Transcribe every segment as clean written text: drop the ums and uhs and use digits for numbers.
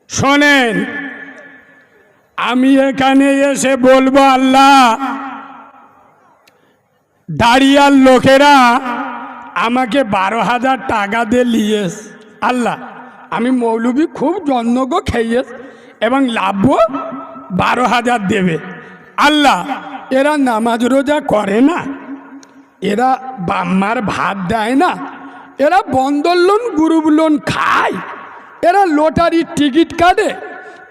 শোনেন, আমি এখানে এসে বলবো আল্লাহ, দাঁড়িয়ার লোকেরা আমাকে 12,000 টাকা দিয়ে লিয়েস। আল্লাহ, আমি মৌলবি খুব জন্মগ খেয়েস এবং লাভ 12,000 দেবে। আল্লাহ, এরা নামাজ রোজা করে না, এরা বাম্মার ভাত দেয় না, এরা বন্ধন লোন গ্রুপ লোন খায়, এরা লটারির টিকিট কাটে,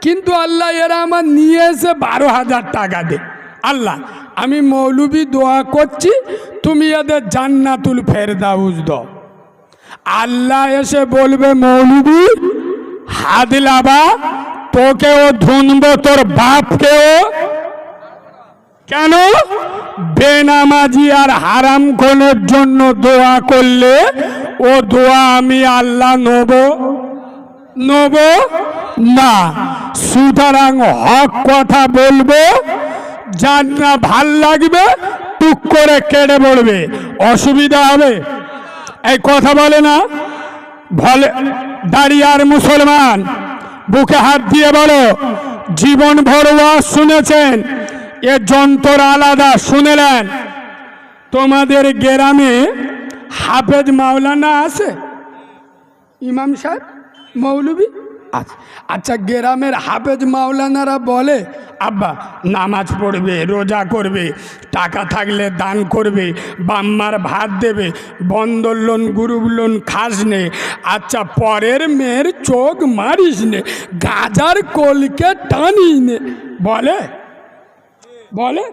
কিন্তু আল্লাহ এরা আমার নিয়ে এসে 12,000 টাকা দে। আল্লাহ, আমি মৌলবি দোয়া করছি, তুমি এদের জান্নাতুল ফেরদাউস দাও। আল্লাহ এসে বলবে, মৌলবি হাত লাবা, তোকেও ধুনবো, তোর বাপকেও। কেন? বেনামাজি আর হারাম খুনের জন্য দোয়া করলে ও দোয়া আমি আল্লাহ নেব না। সুতরাং হক কথা বলবো, যার না ভাল লাগবে টুক করে কেটে পড়বে, অসুবিধা হবে। এই কথা বলে না, বলে দাঁড়িয়ার মুসলমান, বুকে হাত দিয়ে বলো, জীবন ভর ওয়াজ শুনেছেন, এ যন্ত্র আলাদা শুনেলেন। তোমাদের গ্রামে হাফেজ মাওলানা আছে? ইমাম সাহেব, মৌলবি আছে? আচ্ছা, গ্রামের হাফেজ মাওলানারা বলে আব্বা নামাজ পড়বে, রোজা করবে, টাকা থাকলে দান করবে, বাম্মার ভাত দেবে, বন্ধন লোন গ্রুপ লোন খাস নে, আচ্ছা পরের মেয়ের চোখ মারিস নে, গাজার কোলকে টানিস নে, বলে বলে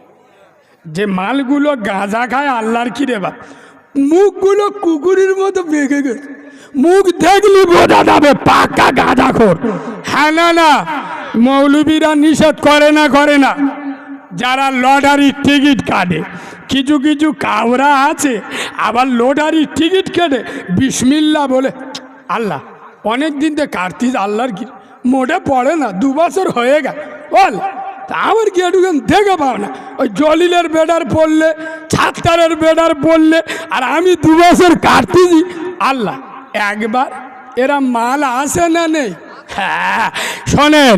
যে মালগুলো গাঁজা খায় আল্লাহর কি রে বাপ, মুখগুলো কুকুরের মতো বেঁকে গেছে, মুখ দেখলি বোঝা যাবে পাকা গাঁজাখোর। হ্যাঁ না, মৌলবীরা নিষেধ করে না। যারা লটারির টিকিট কাটে, কিছু কিছু কাউরা আছে আবার লটারির টিকিট কেটে বিসমিল্লাহ বলে, আল্লাহ অনেক দিন থেকে কাটতিস, আল্লাহর কি মোটে পড়ে না, 2 বছর হয়ে গেল, বল তা আমার কি একটু দেখে পাও না? ওই জলিলের বেডার পড়লে, ছাত্তারের বেডার পড়লে, আর আমি 2 বছর কাটতেছি। আল্লাহ একবার এরা মাল আসে না নেই? হ্যাঁ, শোনেন,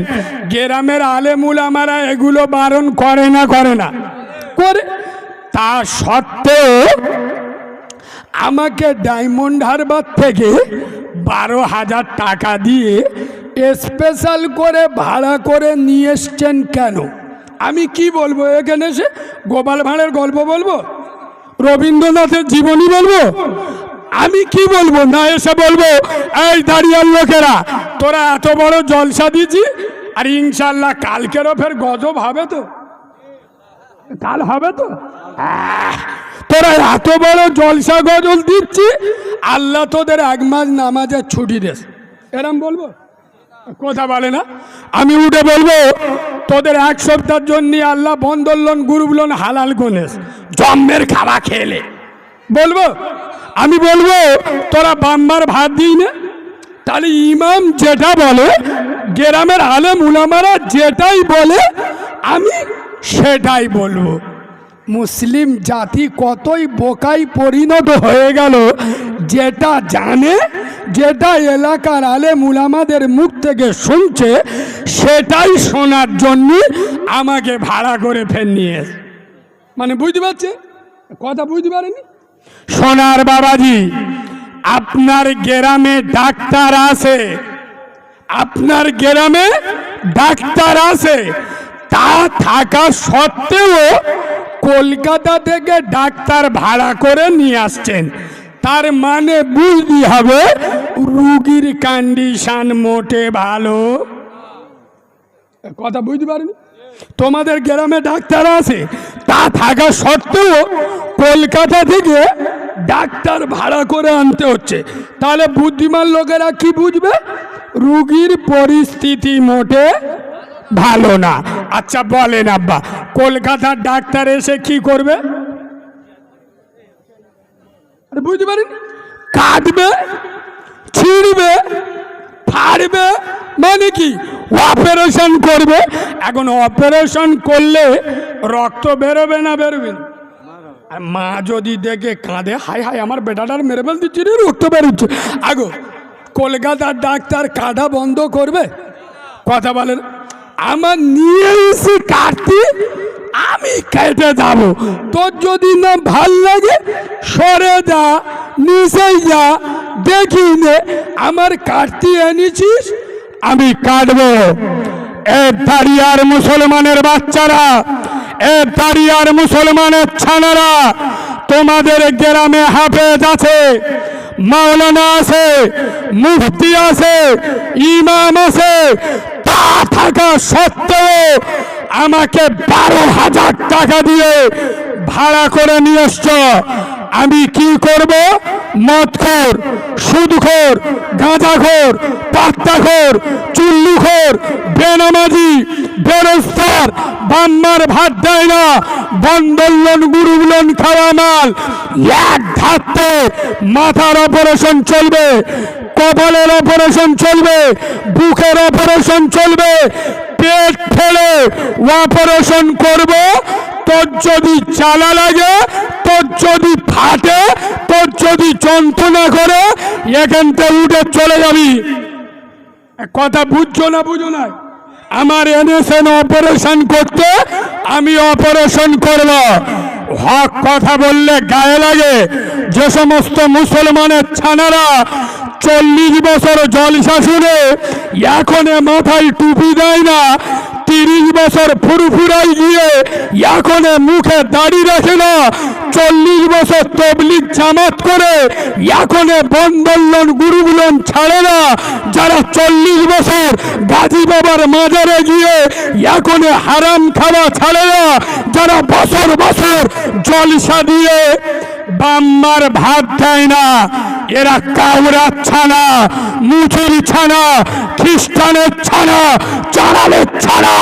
গ্রামের আলেমুল আমারা এগুলো বারণ করে না করে। তা সত্ত্বেও আমাকে ডায়মন্ড হারবার থেকে 12,000 টাকা দিয়ে স্পেশাল করে ভাড়া করে নিয়ে এসছেন কেন? আমি কি বলবো এখানে এসে? গোপাল ভাঁড়ের গল্প বলবো? রবীন্দ্রনাথের জীবনী বলবো? আমি কি বলবো? না এসে বলবো, এই দাঁড়িয়ার লোকেরা, তোরা এত বড় জলসা দিছি, আর ইনশাল্লাহ কালকেরও ফের গজব হবে তো, কাল হবে তো, তোরা এত বড় জলসা গজল দিচ্ছি, আল্লাহ তোদের 1 মাস নামাজের ছুটি দেস, এরম বলবো? কথা বলে না। আমি উঠে বলবো, তোদের 1 সপ্তাহের জন্য আল্লাহ বন্ধন লোন গ্রুপ লোন হালাল গুনেস, জম্মের খাওয়া খেলে বলবো? আমি বলবো তোরা বাম্বার ভাত দিই না? তাহলে ইমাম যেটা বলে, গ্রামের আলেম উলামারা যেটাই বলে, আমি সেটাই বলবো। মুসলিম জাতি কতই বোকাই পরিণত হয়ে গেল, যেটা জানে, যেটা এলাকার আলেম উলামাদের মুখ থেকে শুনছে, সেটাই শোনার জন্য আমাকে ভাড়া করে ফের নিয়ে, মানে বুঝতে পারছে কথা? বুঝতে পারেনি? সোনার বাবাজি, আপনার গ্রামে ডাক্তার আছে, আপনার গ্রামে ডাক্তার আছে, তা থাকা সত্ত্বেও কলকাতা থেকে ডাক্তার ভাড়া করে নিয়ে আসছেন, তার মানে বুঝতে হবে রুগীর কন্ডিশন মোটে ভালো। কথা বুঝতে পারেনি? তোমাদের গ্রামে ডাক্তার আছে, তা থাকা সত্ত্বেও কলকাতা থেকে ডাক্তার ভাড়া করে আনতে হচ্ছে, তাহলে বুদ্ধিমান লোকেরা কি বুঝবে? রুগীর পরিস্থিতি মোটে ভালো না। আচ্ছা বলেন আব্বা, কলকাতার ডাক্তার এসে কি করবে? বুঝতে পারেন? কাটবে, ছিঁড়বে, ফাড়বে, মানে কি অপারেশন করবে। এখন অপারেশন করলে রক্ত বেরোবে না বেরোবে না? আর মা যদি দেখে কাঁদে, হায় হায় আমার বেটাটার মেরে ফেল দিচ্ছি, রক্ত বেরোচ্ছে, আগো কলকাতার ডাক্তার কাটা বন্ধ করবে? কথা বলেন, আমার নিয়ে এসে কাটতে আমি কেটে যাব, তোর যদি না ভাল লাগে সরে যা, নিচে যা, দেখি নে আমার কাটতে এনেছিস আমি কাটবো। এ দাঁড়িয়ার মুসলমানের বাচ্চারা, এ দাঁড়িয়ার মুসলমানের ছানারা, তোমাদের গ্রামে হাফেজ আছে, মাওলানা আছে, মুফতি আছে, ইমাম আছে, তা থাকা সত্ত্বেও আমাকে 12,000 টাকা দিয়ে ভাড়া করে নিয়ে এসছ। আমি কি করব? মদখোর, সুদখোর, গাঁজাখোর, পাত্তাখোর, চুল্লুখোর, বেনামাজি, বেরোজগার, বাম্মার ভাত দেয় না, বন্দোলন গুরুগুলন খাওয়া মাল, এক ধাত্তে মাথার অপারেশন চলবে, কপালের অপারেশন চলবে, বুকের অপারেশন চলবে, পেট ফেলে অপারেশন করব। তোর যদি জ্বালা লাগে, তোর যদি ফাটে, তোর যদি যন্ত্রণা করে, এখান থেকে উঠে চলে যাবি। কথা বুঝছো না? বুঝো না? আমার এনেছেন অপারেশন করতে, আমি অপারেশন করব। হক কথা বললে গায়ে লাগে। যে সমস্ত মুসলমানের ছানারা 40 বছর জলসা শুনে এখন মাথায় টুপি দেয় না, 30 বছর ফুরফুরাই গিয়ে এখন মুখে দাড়ি রাখে না, 40 বছর তবলিগ জামাত করে এখন বন্দোলন গুরুগুলন ছাড়ে না, যারা 40 বছর গাজী বাবার মাজারে গিয়ে এখন হারাম খাওয়া ছাড়ে না, যারা বছর বছর জলসা দিয়ে বাম্মার ভাত দেয় না, এরা কাউরার ছানা, মুচুরি ছানা, খ্রিস্টানের ছানা, চারালের ছানা,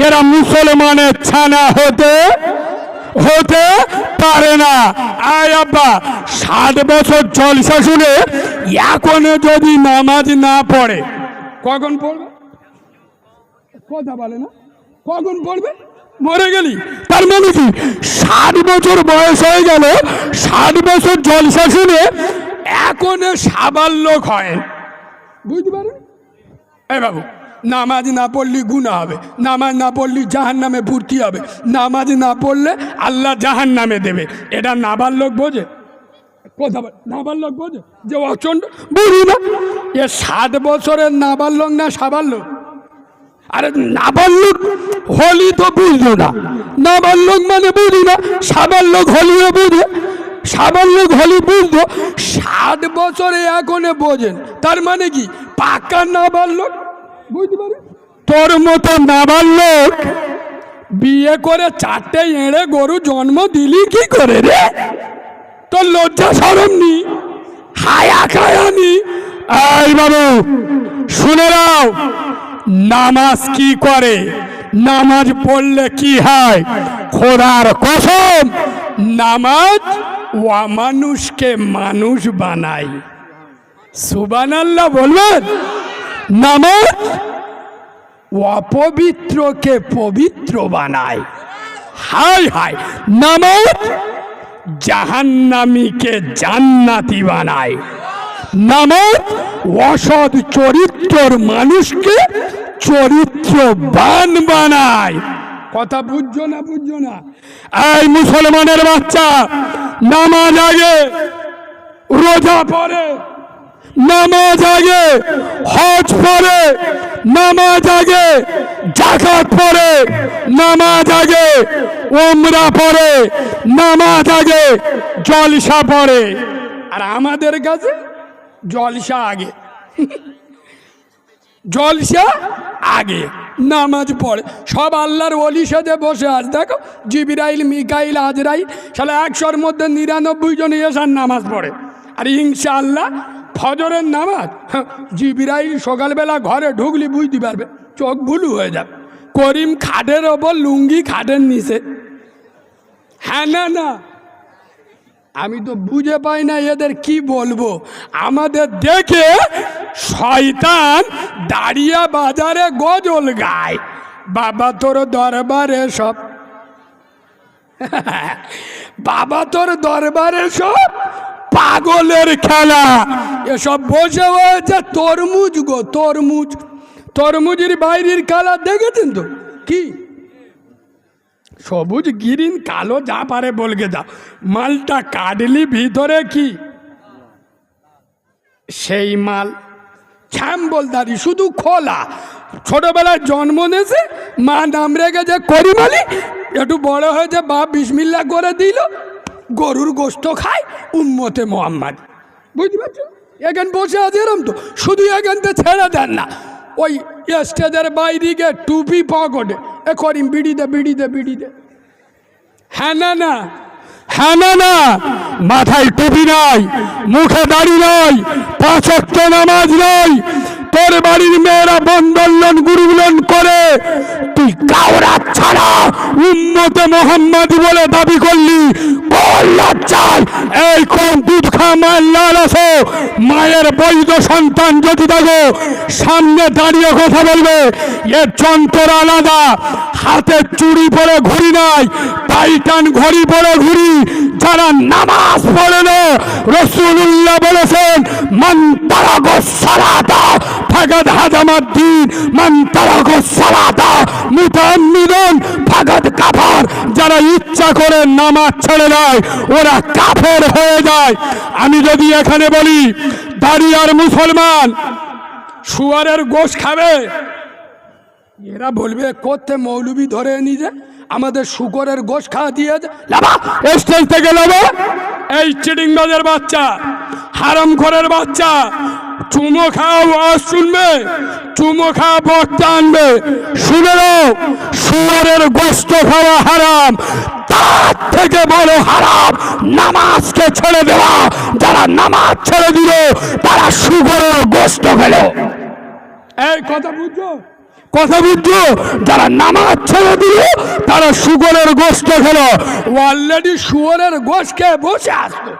এরা মুসলমানের ছানা হতে পারে না। আয় আব্বা, 60 বছর জলসা শুনে এখন যদি নামাজ না পড়ে, কখন পড়বে? কথা বলে না, কখন পড়বে? মরে গেলি। তার মানে কি 60 বছর বয়স হয়ে গেল, 60 বছর জলসা শুনে এখন সাবাল লোক হয়। বুঝতে পারেন? এই বাবু, নামাজ না পড়লে গুনাহ হবে, নামাজ না পড়লে জাহান্নামে ভর্তি হবে, নামাজ না পড়লে আল্লাহ জাহান্নামে দেবে। এটা নাবার লোক বোঝে? কথা বল, নাবার লোক বোঝে যে অচন্ড? বুঝি না। এ 60 বছরের নাবার লোক না সাবার লোক? আরে নাবালক হলি তো বুঝলো না, নাবালক মানে বুঝি না, সাবার লোক হলিও বুঝে, সাবার লোক হলি বুঝতো। 60 বছরে এখন বোঝেন, তার মানে কি পাক্কা নাবালক? বুঝতে পারি? তোর মতো নাবালক বিয়ে করে 4টে এড়ে গরু জন্ম দিলি কি করে রে? তোর লজ্জা শরম নি, হায়া খায়া নি? এই বাবু শুনে নাও, নামাজ কি করে, নামাজ পড়লে কি হয়? খোদার কসম, নামাজ মানুষকে মানুষ বানায়। সুবহানাল্লাহ বলবেন? নামাজ অপবিত্রকে পবিত্র বানায়। হায় হায়, নামাজ জাহান্নামীকে জান্নাতি বানায়। নামাজ অসৎ চরিত্রর মানুষকে চরিত্রবান বানায়। কথা বুঝছো না? বুঝছো না? এই মুসলমানের বাচ্চা, নামাজ আগে রোজা পড়ে, নামাজ আগে হজ পড়ে, নামাজ আগে যাকাত পড়ে, নামাজ আগে উমরা পড়ে, নামাজ আগে জলসা পড়ে। আর আমাদের কাছে জলসা আগে, জলসা আগে, নামাজ পড়ে। সব আল্লাহর ওলি সাথে বসে আজ দেখো, জিবরাইল, মিকাইল, আজরাইল, শালা 100-র মধ্যে 99 জন এসার নামাজ পড়ে। আর ইনশাআল্লাহ ফজরের নামাজ, জিবরাইল সকালবেলা ঘরে ঢুকলি বুঝতে পারবে, চোখ ভুলু হয়ে যাবে। করিম খাটের ওপর, লুঙ্গি খাটের নিচে। হ্যাঁ না না, আমি তো বুঝে পাই না এদের কি বলবো। আমাদের দেখে শয়তান দাঁড়িয়ে বাজারে গজল গায়, বাবা তোর দরবারে সব, বাবা তোর দরবারে সব পাগলের খেলা। এসব বসে হয়েছে তরমুজ গো, তরমুজ, তরমুজের বাইরের কালার দেখেছেন তো কি? সবুজ গ্রিন কালো যা পারে বলকে যাও, মালটা কাটলি ভিতরে কি সেই মাল ছ্যাম্বলদারি, শুধু খোলা। ছোটবেলায় জন্ম নিয়েছে, মা নাম রেখেছে করিমালি, একটু বড় হয়েছে বাপ বিসমিল্লাহ করে দিল, গরুর গোস্ত খায় উম্মতে মোহাম্মদ। বুঝতে পারছো? এখান বসে আছে এরম তো, শুধু এখানতে ছেড়ে দেন না, ওই স্টেজের বাইরে গিয়ে টুপি পকেটে এ করিম বিড়ি দে বিড়ি দে বিড়ি দে। হ্যাঁ না না, হ্যাঁ না না, মাথায় টুপি নাই, মুখে দাড়ি নাই, 5 ওয়াক্ত নামাজ নাই, তোর বাড়ির মেয়েরা বন্দোলন গুরুগুলন করে, তুই কাওরা ছাড়া উম্মতে মোহাম্মদী বলে দাবি করলি, কোন লজ্জায়? এই কোন দুধ খা মায়ের লাল আসো, মায়ের বৈধ সন্তান যদি থাকো সামনে দাঁড়িয়ে কথা বলবে। এর যন্ত্র আলাদা, হাতে চুড়ি পরে ঘুরি নাই, টাইটান ঘড়ি পরে ঘুরি। যারা নামাজ পড়ে না, রাসূলুল্লাহ বলেছেন মান তারাকাস সালাতা ফাকাদ হাদামাদ দ্বীন, মান তারাকাস সালাতা মুতাআম্মিদান ফাকাদ কাফার। যারা ইচ্ছা করে নামাজ ছেড়ে দেয় ওরা কাফের হয়ে যায়। আমি যদি এখানে বলি দাঁড়িয়ার মুসলমান শুয়ারের গোশ খাবে, এরা বলবে করতে মৌলবি ধরে নিজে আমাদের শুকরের গোশ খাওয়া দিয়েছে। স্টেজ থেকে নেবে এই চিটিংবাজের বাচ্চা, হারামখোরের বাচ্চা, চুমো খাওয়া ওয়াজ শুনবে, চুমো খাওয়া বক্তা আনবে। শুনে নাও, শুকরের গোশত খাওয়া হারাম, তার থেকে বড় হারাম নামাজকে ছেড়ে দেওয়া। যারা নামাজ ছেড়ে দিল তারা শুকরের গোশত খেলো। এই কথা বুঝছো? কথা বুঝছো? যারা নামাজ ছেড়ে দিল তারা শুকরের গোশত খেলো। অলরেডি শুকরের গোশত খেয়ে বসে আসতো।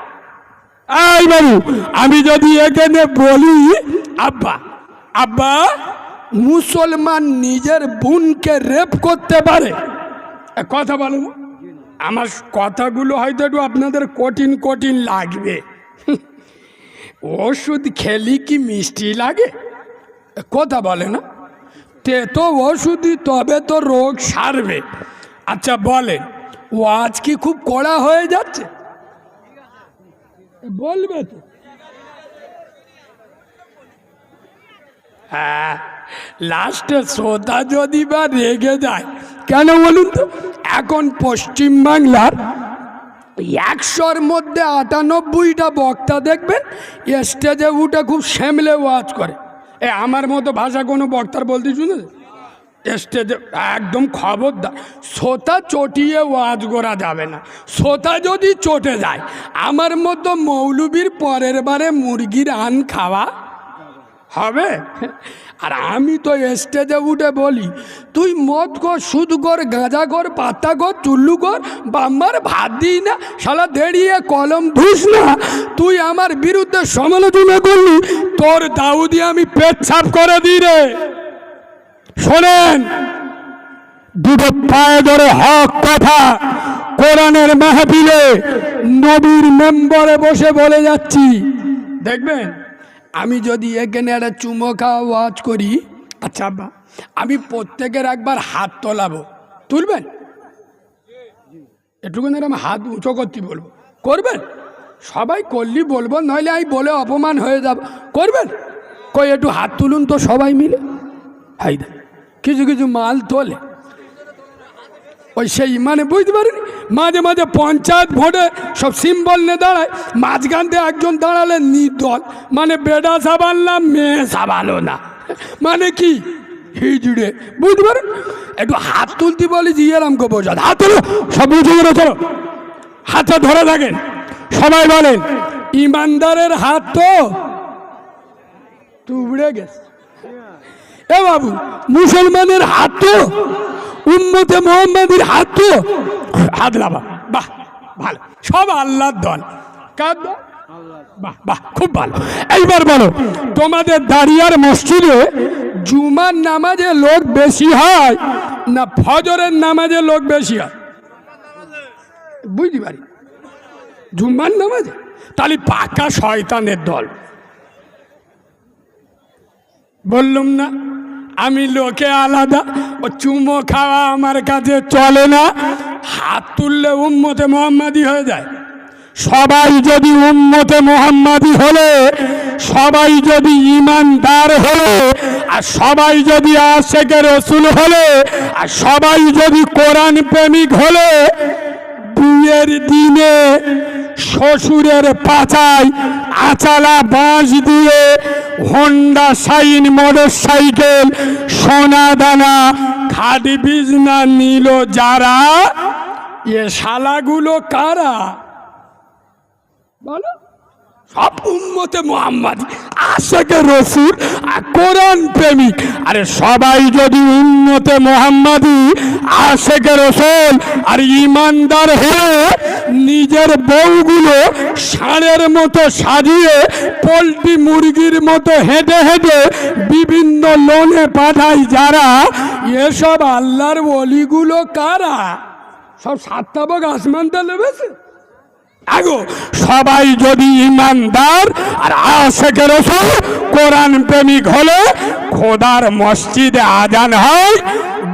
এই বাবু, আমি যদি এখানে বলি আব্বা আব্বা মুসলমান নিজের বোনকে রেপ করতে পারে, কথা বলো না? আমার কথাগুলো হয়তো একটু আপনাদের কঠিন কঠিন লাগবে। ওষুধ খেলি কি মিষ্টি লাগে, কথা বলে না? তে তো ওষুধই, তবে তো রোগ সারবে। আচ্ছা বলেন, ও আজ কি খুব কড়া হয়ে যাচ্ছে? বলবে তো। হ্যাঁ, লাস্টে শ্রোতা যদি বা রেগে যায় কেন বলুন তো? এখন পশ্চিমবাংলার 100-র মধ্যে 98টা বক্তা দেখবেন স্টেজে উঠে খুব সামলে ওয়াজ করে। আমার মতো ভাষা কোনো বক্তার বলতে শুনেছে? স্টেজে একদম খবরদার, শ্রোতা চটিয়ে ওয়াজ করা যাবে না। শ্রোতা যদি চটে যায়, আমার মতো মৌলবীর পরের বারে মুরগির আন খাওয়া হবে। আর আমি তো স্টেজে উঠে বলি, তুই মদ কর, সুদ কর, গাঁজা কর, পাতা কর, চুল্লু কর, বাম্মার ভাত দিই না, শালা দেড়িয়ে কলম ধুস না, তুই আমার বিরুদ্ধে সমালোচনা করলি, তোর দাউদি আমি পেচ্ছাপ করে দিই রে। শোনেন, দুটো পায়ে ধরে হক কথা কোরআনের মাহফিলে নবীর মেম্বরে বসে বলে যাচ্ছি। দেখবেন আমি যদি এখানে একটা চুমো খাওয়া ওয়াজ করি, আচ্ছা আব্বা আমি প্রত্যেকের একবার হাত তোলাবো, তুলবেন? একটুখানি আমি হাত উঁচু করতে বলবো, করবেন? সবাই করলি বলবো, নইলে আমি বলে অপমান হয়ে যাব। করবেন? কই একটু হাত তুলুন তো সবাই মিলে। হাই দা কিছু কিছু মাল তোলে ওই সেই, মানে বুঝতে পারিনি, মাঝে মাঝে পঞ্চায়েত ভোটে সব সিম্বল নিয়ে দাঁড়ায়, মাঝখান থেকে একজন দাঁড়ালে নির্দল, মানে বেডা সাবানলাম মেয়ে সাবালো না, মানে কি হিজড়ে, বুঝতে পারেন? একটু হাত তুলতে বলি জিয়ারামকে বোঝা, হাত তুলো, সব বুঝে গেল, চলো হাতটা ধরে থাকেন। সবাই বলেন ইমানদারের হাত তো তুবড়ে গেছে। এ বাবু, মুসলমানের হাত তো, উম্মতে মোহাম্মদীর হাত তো, হাত লাভা, বাহ ভালো, সব আল্লাহর দল। কার দল? বাহ বাহ, খুব ভালো। এইবার বলো, তোমাদের দাঁড়িয়ার মসজিদে জুমার নামাজে লোক বেশি হয় না ফজরের নামাজে লোক বেশি হয়? বুঝতে পারি, জুমার নামাজে। তাহলে পাকা শয়তানের দল। বললুম না? আমি লোকে আলাদা, ও চুমো খাওয়া আমার কাছে চলে না। হাত তুললে উম্মতে মোহাম্মদী হয়ে যায়। সবাই যদি উম্মতে মোহাম্মদী হলে, সবাই যদি ইমানদার হলে, আর সবাই যদি আশেকে রসুল হলে, আর সবাই যদি কোরআন প্রেমিক হলে, বিয়ের দিনে শ্বশুরের পাছায় আচালা বাঁশ দিয়ে হোন্ডা শাইন মোটর সাইকেল সোনা দানা খাদি বিজনা নিল যারা, এ শালাগুলো কারা বলো? সব উম্মতে মুহাম্মাদী, আশেকে রসুল আর কোরআন প্রেমিক। আরে সবাই যদি উম্মতে মুহাম্মাদী, আশেকে রসুল আর ইমানদার হয়ে নিজের বউগুলো ষাঁড়ের মতো সাজিয়ে পোল্ট্রি মুরগির মতো হেঁটে হেঁটে বিভিন্ন লোনে পাঠায় যারা, এসব আল্লাহর ওলিগুলো কারা? সব সাতটা বগ আসমান তে লেবেছে। আগো সবাই যদি ইমানদার আর আশেকে রসুল কোরআন প্রেমিক হলে, খোদার মসজিদে আজান হয়,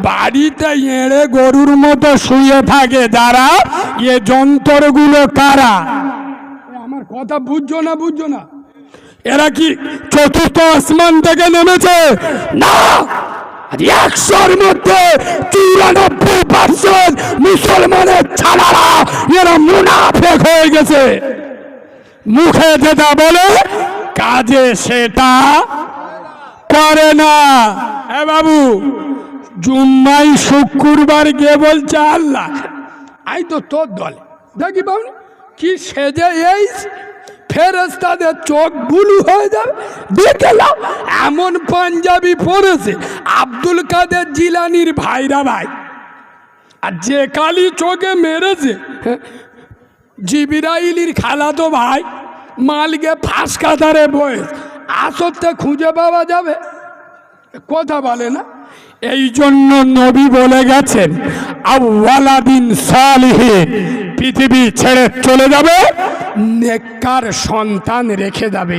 বাড়িতে এড়ে গরুর মতো শুয়ে থাকে যারা, এ যন্ত্রগুলো কারা? আমার কথা বুঝছো না? বুঝছো না? এরা কি চতুর্থ আসমান থেকে নেমেছে? না, 100-র মধ্যে 94% মুসলমানের ছাড়ারা এরা মুনাফিক হয়ে গেছে। মুখে যেটা বলে কাজে সেটা করে না। এ বাবু, জুম্মাই শুক্রবার গিয়ে বলছে আল্লাহ আই তো তোর দলে দেখি বাবু কি সেজে এই ফেরেশতাদের চোখ বুলু হয়ে যাবে। দেখে নাও, এমন পাঞ্জাবি পরেছে আব্দুল কাদের জিলানির ভাইরা ভাই, আর যে কালি চোখে মেরেছে জিবরাইলির খালাতো ভাই, মালকে ফাঁস কাতারে বয়ে আসতে খুঁজে পাওয়া যাবে? কথা বলে না। এই জন্য নবী বলে গেছেন আওয়ালাদিন সালিহিন, পৃথিবী ছেড়ে চলে যাবে, নেককার সন্তান রেখে যাবে।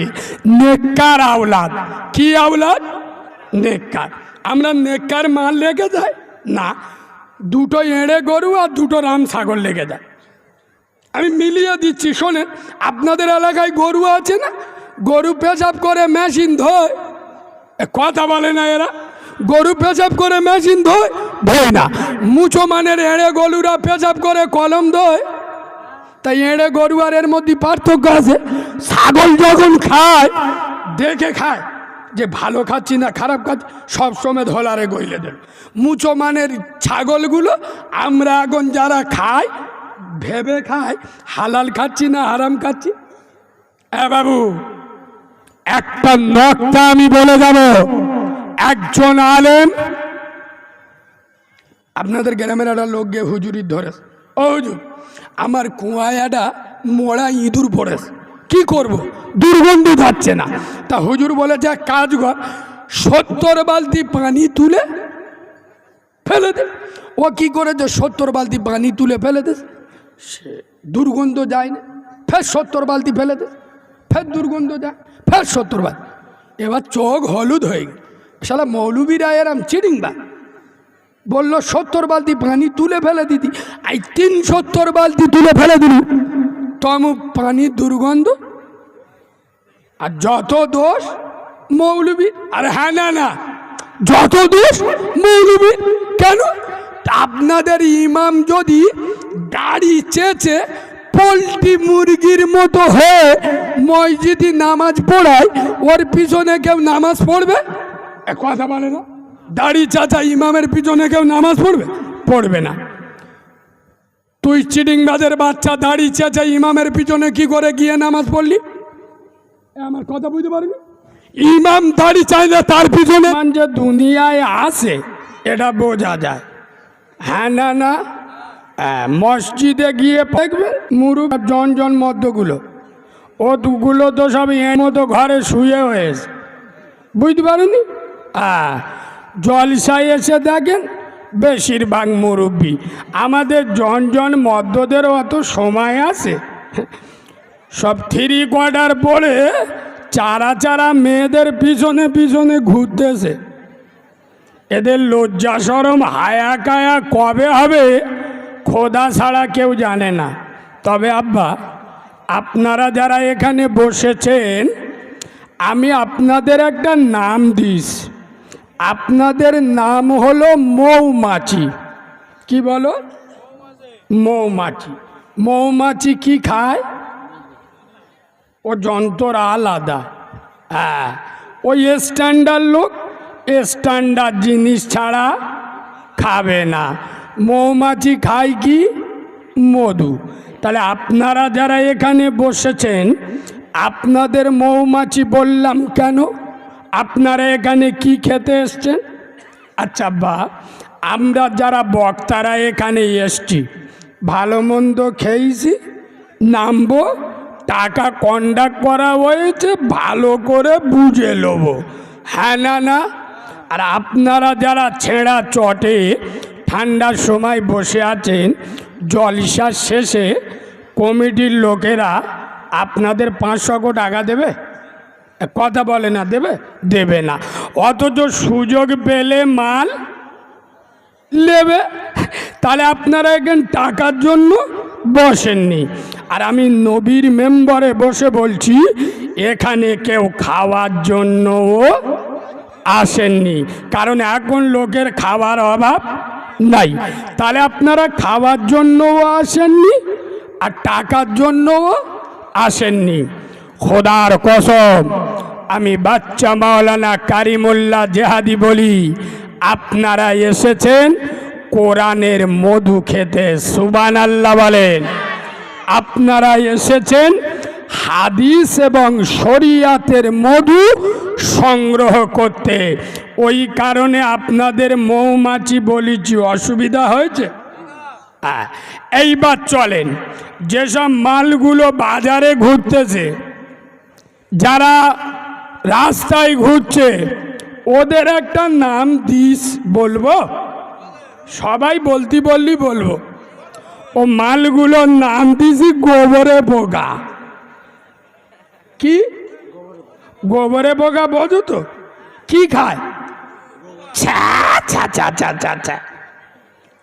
নেককার আওলাদ। কি আওলাদ? নেককার। আমরা নেককার মাল রেখে যাই না, দুটো এঁড়ে গরু আর দুটো রাম ছাগল লেগে যায়। আমি মিলিয়ে দিচ্ছি, শোনেন। আপনাদের এলাকায় গরু আছে না? গরু পেশাব করে মেশিন ধোয়, কথা বলে না এরা? গরু পেশাব করে মেশিন ধোয় না। মুচো মানের এঁড়ে গরুরা পেশাব করে কলম ধোয়। তাই এঁড়ে গরু আর এর মধ্যে পার্থক্য আছে। ছাগল যখন খায় দেখে খায় যে ভালো খাচ্ছি না খারাপ খাচ্ছি, সবসময় ধলারে গইলে দেয়। মুচো মানের ছাগলগুলো আমরা এখন যারা খাই ভেবে খাই হালাল খাচ্ছি না হারাম খাচ্ছি। বাবু, একটা নকটা আমি বলে যাব। একজন আলেম, আপনাদের গ্রামের একটা লোক গিয়ে হুজুরি ধরে, ও হুজুর আমার কুয়ায় একটা মোড়া ইঁদুর পড়েছে, কি করব? দুর্গন্ধ যাচ্ছে না। তা হুজুর বলেছে এক কাজ কর, 70 বালতি পানি তুলে ফেলে দে। ও কি করেছে? 70 বালতি পানি তুলে ফেলে দে, সে দুর্গন্ধ যায় না। ফের 70 বালতি ফেলে দে, ফের দুর্গন্ধ যায়, ফের 70 বালতি। এবার চোখ হলুদ হয়ে গেল। শালা মৌলবীরা এরম চিডিংবা বললো 70 বালতি পানি তুলে ফেলে দিদি, আই 73 বালতি তুলে ফেলে দিল। তমু পানি দুর্গন্ধ, আর যত দোষ মৌলবী। আর হ্যাঁ, না না, যত দোষ মৌলবী। কেন? আপনাদের ইমাম যদি দাড়ি চেঁচে পোল্ট্রি মুরগির মতো হয়ে মসজিদে নামাজ পড়ায়, ওর পিছনে কেউ নামাজ পড়বে? কথা বলে না? দাড়ি চাচা ইমামের পিছনে কেউ নামাজ পড়বে? পড়বে না। তুই চিডিংবাজের বাচ্চা, দাড়ি চাচা ইমামের পিছনে কি করে গিয়ে নামাজ পড়লি? আমার কথা বুঝতে পারবি? ইমাম দাড়ি চাইলে তার পিছনে যে দুনিয়ায় আসে এটা বোঝা যায়। হ্যাঁ না না, মসজিদে গিয়ে দেখবে মুরুব জন মধ্যগুলো, ও দুগুলো তো সব এর মতো ঘরে শুয়ে হয়েছে, বুঝতে পারেনি? জলসায় এসে দেখেন বেশিরভাগ মুরব্বী। আমাদের জন মধ্যদের অত সময় আছে? সব 3 কোয়ার্টার পরে চারা মেয়েদের পিছনে পিছনে ঘুরতেছে। এদের লজ্জা শরম হায়া কায়া কবে হবে খোদা ছাড়া কেউ জানে না। তবে আব্বা, আপনারা যারা এখানে বসেছেন, আমি আপনাদের একটা নাম দিস। আপনাদের নাম হলো মৌমাছি। কি বলো? মৌমাছি। মৌমাছি কি খায়? ও যন্ত্র আলাদা। হ্যাঁ, ওই স্ট্যান্ডার্ড লোক স্ট্যান্ডার্ড জিনিস ছাড়া খাবে না। মৌমাছি খায় কি? মধু। তাহলে আপনারা যারা এখানে বসেছেন, আপনাদের মৌমাছি বললাম কেন? আপনারা এখানে কি খেতে এসছেন? আচ্ছা বা, আমরা যারা বক্তারা এখানে এসছি, ভালো মন্দ খেয়েছি, নামবো, টাকা কন্ডাক্ট করা হয়েছে, ভালো করে বুঝে নেব, হ্যাঁ না না? আর আপনারা যারা ছেঁড়া চটে ঠান্ডার সময় বসে আছেন, জলসার শেষে কমিটির লোকেরা আপনাদের 500 টাকা দেবে? কথা বলে না, দেবে? দেবে না। অথচ সুযোগ পেলে মাল নেবে। তাহলে আপনারা এখানে টাকার জন্য বসেননি। আর আমি নবীর মেম্বারে বসে বলছি, এখানে কেউ খাওয়ার জন্যও আসেননি, কারণ এখন লোকের খাওয়ার অভাব নাই। তাহলে আপনারা খাওয়ার জন্যও আসেননি আর টাকার জন্যও আসেননি। খোদার কসম, আমি বাচ্চা মাওলানা কারিমুল্লাহ জেহাদি বলি, আপনারা এসেছেন কোরআনের মধু খেতে। সুবহানাল্লাহ বলেন। আপনারা এসেছেন হাদিস এবং শরিয়াতের মধু সংগ্রহ করতে। ওই কারণে আপনাদের মৌমাছি বলেছি। অসুবিধা হয়েছে? এইবার চলেন, যেসব মালগুলো বাজারে ঘুরতেছে, যারা রাস্তায় ঘুরছে, ওদের একটা নাম দিস। বলবো? সবাই বলতে বললি বলবো। ও মালগুলোর নাম দিছি গোবরে পোকা। কি গোবরে পোকা? বোঝো তো কি খায়?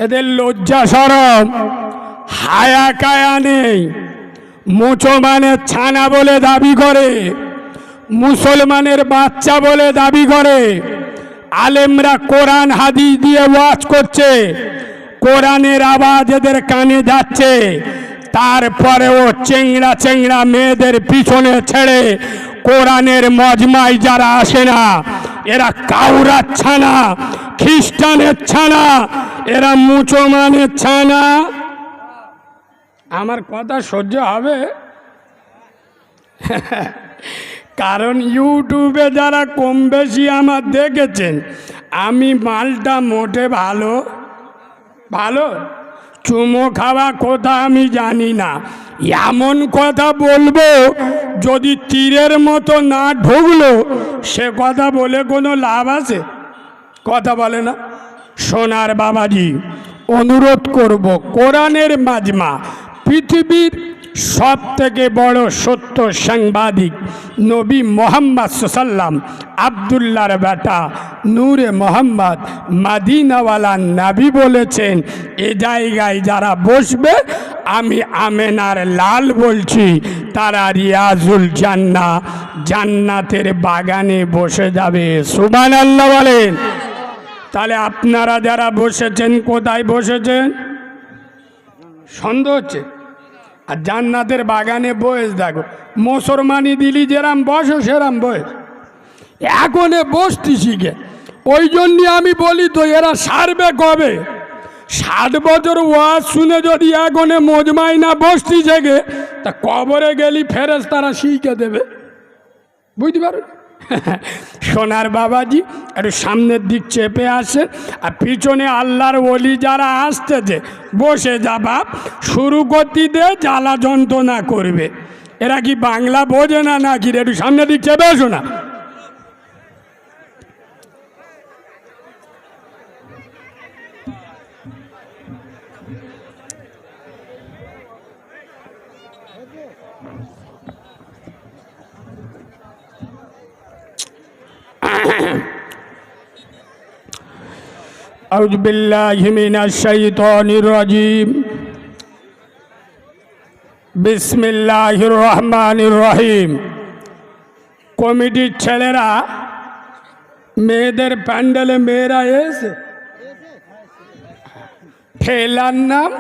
এদের লজ্জা শরম হায়া কায়া নেই। মুসলমানের ছানা বলে দাবি করে, মুসলমানের বাচ্চা বলে দাবি করে। আলেমরা কোরআন হাদিস দিয়ে ওয়াজ করছে, কোরআনের আওয়াজ এদের কানে যাচ্ছে, তারপরেও চেংড়া চেংড়া মেয়েদের পিছনে ছেড়ে কোরআনের মজমায় যারা আসে না, এরা কাউরার ছানা, খ্রিস্টানের ছানা, এরা মুসলমানের ছানা। আমার কথা সহ্য হবে? কারণ ইউটিউবে যারা কম বেশি আমার দেখেছেন, আমি মালটা মোটে ভালো চুমো খাওয়া কথা আমি জানি না। এমন কথা বলবো, যদি তীরের মতো না ঢুকলো, সে কথা বলে কোনো লাভ আছে? কথা বলে না। সোনার বাবাজি, অনুরোধ করব, কোরআনের মাজমা, পৃথিবীর সব থেকে বড় সত্য সাংবাদিক নবী মোহাম্মদ সাল্লাম, আবদুল্লাহর বেটা নূরে মোহাম্মদ, মাদিনাওয়ালা নবী বলেছেন, এ জায়গায় যারা বসবে, আমি আমেনার লাল বলছি, তারা রিয়াজুল জান্নাহ, জান্নাতের বাগানে বসে যাবে। সুবহানাল্লাহ বলেন। তাহলে আপনারা যারা বসেছেন, কোথায় বসেছেন? সন্দেহ হচ্ছে? আর জান্নাতের বাগানে বয়স দেখো, মুসলমানি দিলি যেরাম বসো সেরাম বয়স। এখনে বসতি শিখে, ওই জন্যে আমি বলি তো, এরা সারবে কবে? 60 বছর ওয়াজ শুনে যদি এখনে মজমাই না বসতি শেখে, তা কবরে গেলি ফেরেশতারা শিখে দেবে। বুঝতে পারো? সোনার বাবাজি, একটু সামনের দিক চেপে আসে, আর পিছনে আল্লাহর ওলি যারা আসতেছে, বসে যা বাপ, শুরু করতে দে, জ্বালা যন্ত্রণা করবে। এরা কি বাংলা বোঝে না নাকি? একটু সামনের দিক চেপে আসো না। আউযু বিল্লাহি মিনাশ শাইতানির রাজিম। বিসমিল্লাহির রহমানির রহিম। কমিটির ছেলেরা মেয়েদের প্যান্ডেলে মেয়েরা এসে ফেলার নাম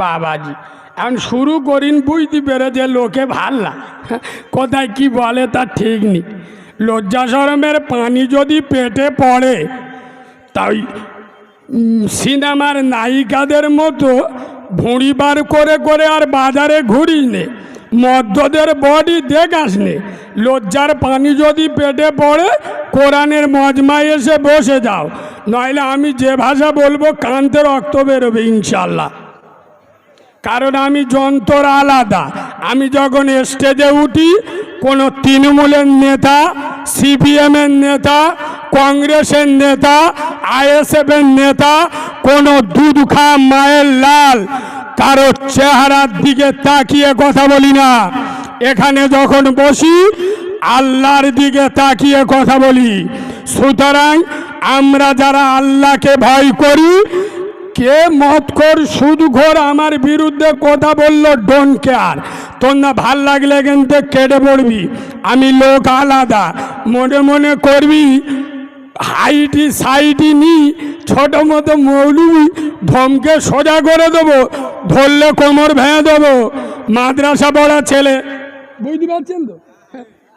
বাবাজি। এখন শুরু করিন, বুঝতে পেরে যে লোকে ভাল্লা কোথায় কি বলে তা ঠিক নেই। লজ্জা শরমের পানি যদি পেটে পড়ে, তাই সিনেমার নায়িকাদের মতো ভুঁড়ি বার করে করে আর বাজারে ঘুরিস নে, মদ্যদের বডি দেখাস নে। লজ্জার পানি যদি পেটে পড়ে, কোরআনের মজমায় এসে বসে যাও, নইলে আমি যে ভাষা বলবো কান্তে রক্ত বেরোবে ইনশাল্লাহ। কারণ আমি যন্ত্র আলাদা। আমি যখন স্টেজে উঠি, কোনো তৃণমূলের নেতা, সিপিএমের নেতা, কংগ্রেসের নেতা, আইএসএফের নেতা, কোনো দুধ খা মায়ের লাল কারো চেহারার দিকে তাকিয়ে কথা বলি না। এখানে যখন বসি আল্লাহর দিকে তাকিয়ে কথা বলি। সুতরাং আমরা যারা আল্লাহকে ভয় করি, কে মদখোর সুদখোর আমার বিরুদ্ধে কথা বললো ডোন্ট কেয়ার। তোর না ভাল লাগলে কিন্তু কেটে পড়বি। আমি লোক আলাদা, মনে মনে করবি হাইটি সাইটি নি ছোট মতো মৌলবি ধমকে সোজা করে দেবো, ধরলে কোমর ভেঙে দেবো। মাদ্রাসা পড়া ছেলে, বুঝতে পারছেন তো?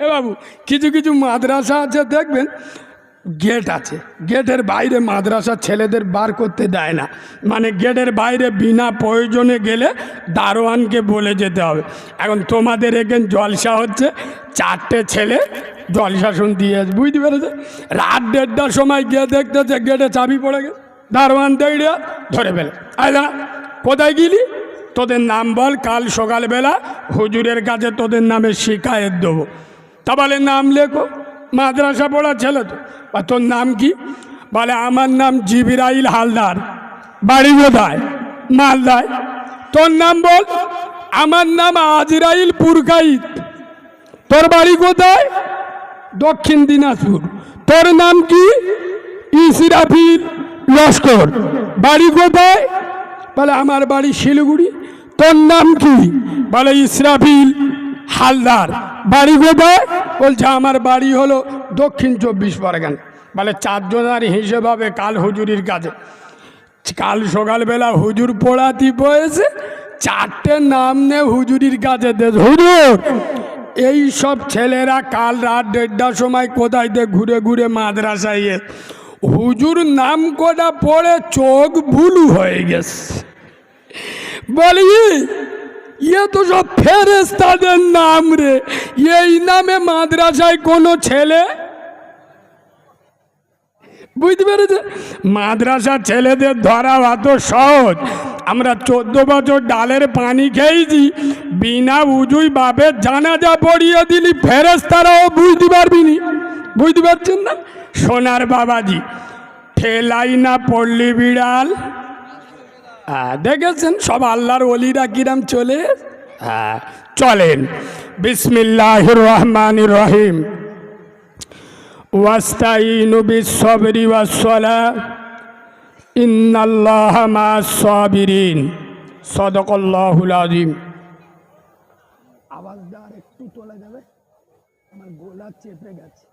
এ বাবু, কিছু কিছু মাদ্রাসা আছে দেখবেন গেট আছে, গেটের বাইরে মাদ্রাসার ছেলেদের বার করতে দেয় না। মানে গেটের বাইরে বিনা প্রয়োজনে গেলে দারোয়ানকে বলে যেতে হবে। এখন তোমাদের এখানে জলসা হচ্ছে, 4টে ছেলে জলসা শুনতে এসে, বুঝতে পেরেছে? রাত 1:30টার সময় গিয়ে দেখতেছে গেটে চাবি পড়ে গেছে। দারোয়ান দেখে ধরে ফেলে, আয় না কোথায় গেলি, তোদের নাম বল, কাল সকালবেলা হুজুরের কাছে তোদের নামে শিকায়েত দেবো। তা বলে নাম লেখো, মাদ্রাসা পড়া ছেলে তো। আর তোর নাম কি? বলে আমার নাম জিবরাইল হালদার। বাড়ি কোথায়? মালদায়। তোর নাম বল। আমার নাম আজরাইল পুরকাইত। তোর বাড়ি কোথায়? দক্ষিণ দিনাজপুর। তোর নাম কি? ইসরাফিল লস্কর। বাড়ি কোথায়? বলে আমার বাড়ি শিলিগুড়ি। তোর নাম কি? বলে ইসরাফিল হালদার। বাড়ি কোথায়? বলছে আমার বাড়ি হলো দক্ষিণ 24 পরগনা। বলে 4 জনের হিসেব হবে কাল হুজুরির কাছে। কাল সকালবেলা হুজুর পড়াতে বসেছে, 4টে নাম নে হুজুরির কাছে দেশ। হুজুর, এই সব ছেলেরা কাল রাত 1:30টার সময় কোথায় ঘুরে ঘুরে মাদ্রাসায় এসে হুজুর নাম কোটা পড়ে চোখ ভুলু হয়ে গেছে। বলি ইয়ে তো সব ফেরেশতাদের নাম রে, এই নামে মাদ্রাসায় কোনো ছেলে, বুঝতে পেরেছে? মাদ্রাসা ছেলেদের ধরা অত সহজ। আমরা 14 বছর ডালের পানি খেয়েছি, বিনা উজুই বাপের জানাজা পড়িয়ে দিলি ফেরেশতারাও বুঝতে পারবি নি। বুঝতে পারছেন না? সোনার বাবাজি, ঠেলাই না পড়লি বিড়াল। দেখেছেন সব আল্লাহর ওলিরা কিরাম চলে। চলেন। বিসমিল্লাহির রহমানির রহিম। ওয়াস্তাইনু বিস-সাবরি ওয়াস-সালাহ ইন্নাল্লাহা মা'আস-সাবিরিন। সাদাকাল্লাহুল আযীম। আওয়াজটা একটু তোলা যাবে? আমার গলা চেপে গেছে,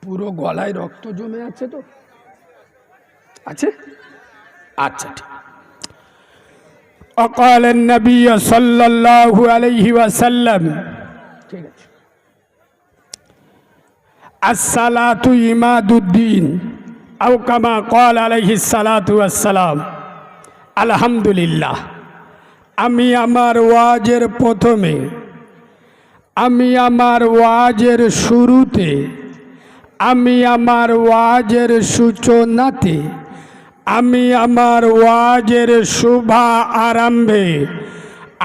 পুরো গলায় রক্ত জমে আছে তো। আছে? আচ্ছা ঠিক। وقال النبي صلى الله عليه وسلم, ঠিক আছে, الصلاة عماد الدين أو كما قال عليه الصلاة والسلام। আলহামদুলিল্লাহ, আমি আমার ওয়াজের প্রথমে, আমি আমার ওয়াজের শুরুতে, আমি আমার ওয়াজের সূচনাতে, আমি আমার ওয়াজের শুভা আরম্ভে,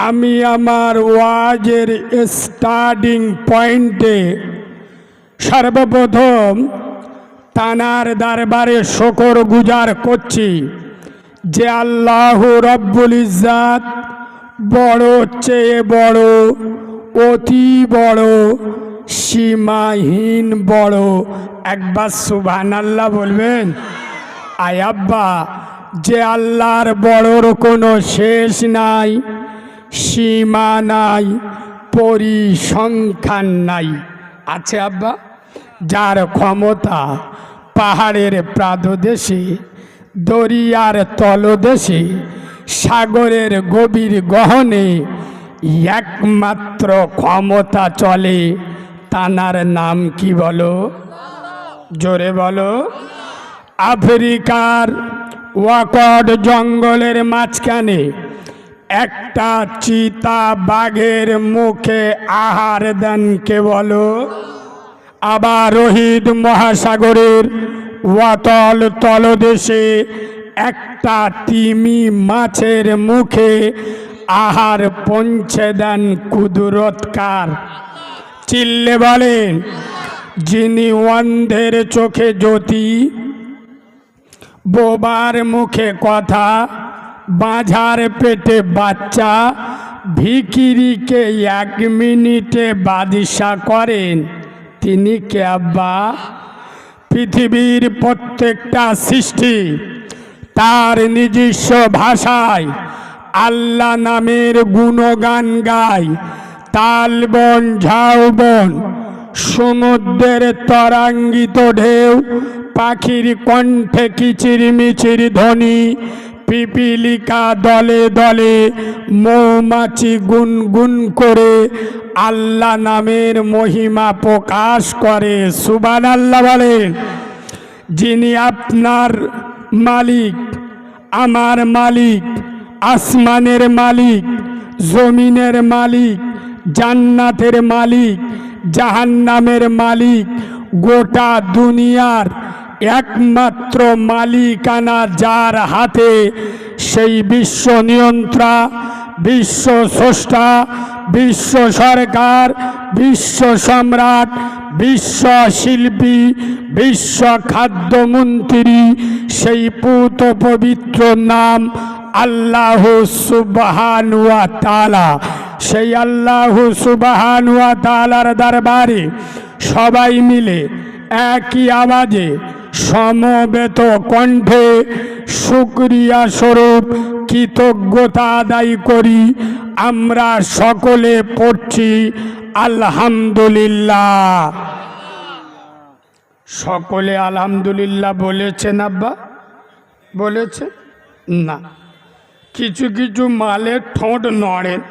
আমি আমার ওয়াজের স্টার্টিং পয়েন্টে সর্বপ্রথম তানার দরবারে শুকর গুজার করছি যে আল্লাহ রব্বুল ইজ্জাত বড়, চেয়ে বড়, অতি বড়, সীমাহীন বড়। একবার সুবহানাল্লাহ বলবেন। আয় আব্বা, যে আল্লাহর বড়র কোনো শেষ নাই, সীমা নাই, পরিসংখ্যান নাই। আছে আব্বা? যার ক্ষমতা পাহাড়ের প্রাদদেশে, দরিয়ার তলদেশে, সাগরের গভীর গহনে একমাত্র ক্ষমতা চলে, তানার নাম কি বলো? জোরে বলো। আফ্রিকার ওয়াকড জঙ্গলের মাঝখানে একটা চিতা বাঘের মুখে আহার দেন কে বলো? আবার রোহিত মহাসাগরের ওয়াতল তলদেশে একটা তিমি মাছের মুখে আহার পৌঁছে দেন কুদরতকার। চিল্লে বলেন। যিনি অন্ধের চোখে জ্যোতি, বোবার মুখে কথা, বাঁঝার পেটে বাচ্চা, ভিখিরিকে 1 মিনিটে বাদশা করেন, তিনি কে আব্বা? পৃথিবীর প্রত্যেকটা সৃষ্টি তার নিজস্ব ভাষায় আল্লাহ নামের গুণগান গায়। তালবন, ঝাউবন, সমুদ্রের তরাঙ্গিত ঢেউ, পাখির কণ্ঠে কিচিরমিচির ধ্বনি, পিপিলিকা দলে দলে, মৌমাছি গুনগুন করে আল্লাহ নামের মহিমা প্রকাশ করে। সুবহানাল্লাহ বলেন। যিনি আপনার মালিক, আমার মালিক, আসমানের মালিক, জমিনের মালিক, জান্নাতের মালিক, জাহান্নামের মালিক, গোটা দুনিয়ার একমাত্র মালিকানা যার হাতে, সেই বিশ্ব নিয়ন্ত্রা, বিশ্ব স্রষ্টা, বিশ্ব সরকার, বিশ্ব সম্রাট, বিশ্ব শিল্পী, বিশ্ব খাদ্যমন্ত্রী, সেই পুত পবিত্র নাম আল্লাহ সুবহানাহু ওয়া তাআলা। সেই আল্লাহ সুবহানাহু ওয়া তাআলার দরবারে সবাই মিলে একই আওয়াজে সমবেত কণ্ঠে শুকরিয়া স্বরূপ কৃতজ্ঞতা আদায় করি। আমরা সকলে পড়ছি আলহামদুলিল্লাহ। সকলে আলহামদুলিল্লাহ বলেছেন আব্বা? বলেছে না? কিছু কিছু মালের ঠোঁট নড়েন।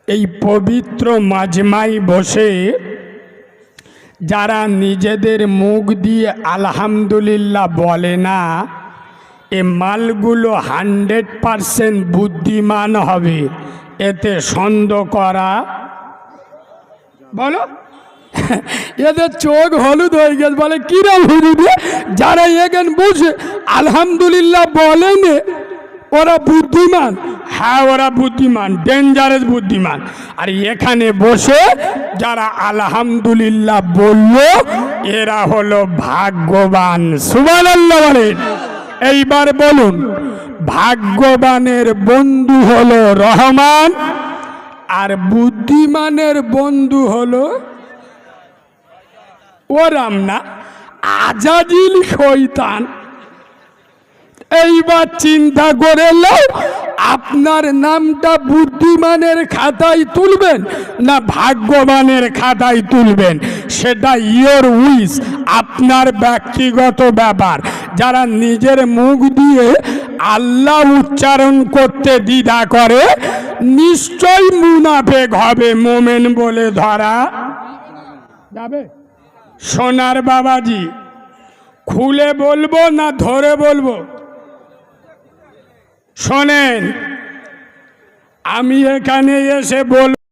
এই পবিত্র মাজমায় বসে যারা নিজেদের মুখ দিয়ে আলহামদুলিল্লাহ বলে না, এ মালগুলো 100% বুদ্ধিমান হবে, এতে সন্দেহ করা। বলো, এদের চোখ হলুদ হয়ে গেছে, বলে কিরা হুজুরে, যারা এখানে বসে আলহামদুলিল্লাহ বলেন ওরা বুদ্ধিমান? হ্যাঁ, ওরা বুদ্ধিমান, ডেঞ্জারাস বুদ্ধিমান। আর এখানে বসে যারা আলহামদুলিল্লাহ বলল, এরা হলো ভাগ্যবান। সুবহানাল্লাহ বলেন। এইবার বলুন, ভাগ্যবানের বন্ধু হলো রহমান, আর বুদ্ধিমানের বন্ধু হলো ওরাম না, আজাজিল শয়তান। এইবার চিন্তা করে নাও, আপনার নামটা বুদ্ধিমানের খাতায় তুলবেন না ভাগ্যবানের খাতায় তুলবেন, সেটা ইয়োর উইশ, আপনার ব্যক্তিগত ব্যাপার। যারা নিজের মুখ দিয়ে আল্লাহ উচ্চারণ করতে দ্বিধা করে, নিশ্চয় মুনাফেক হবে, মোমেন বলে ধরা যাবে। সোনার বাবাজি, খুলে বলবো না ধরে বলবো? শোনেন, আমি এখানে এসে বলবো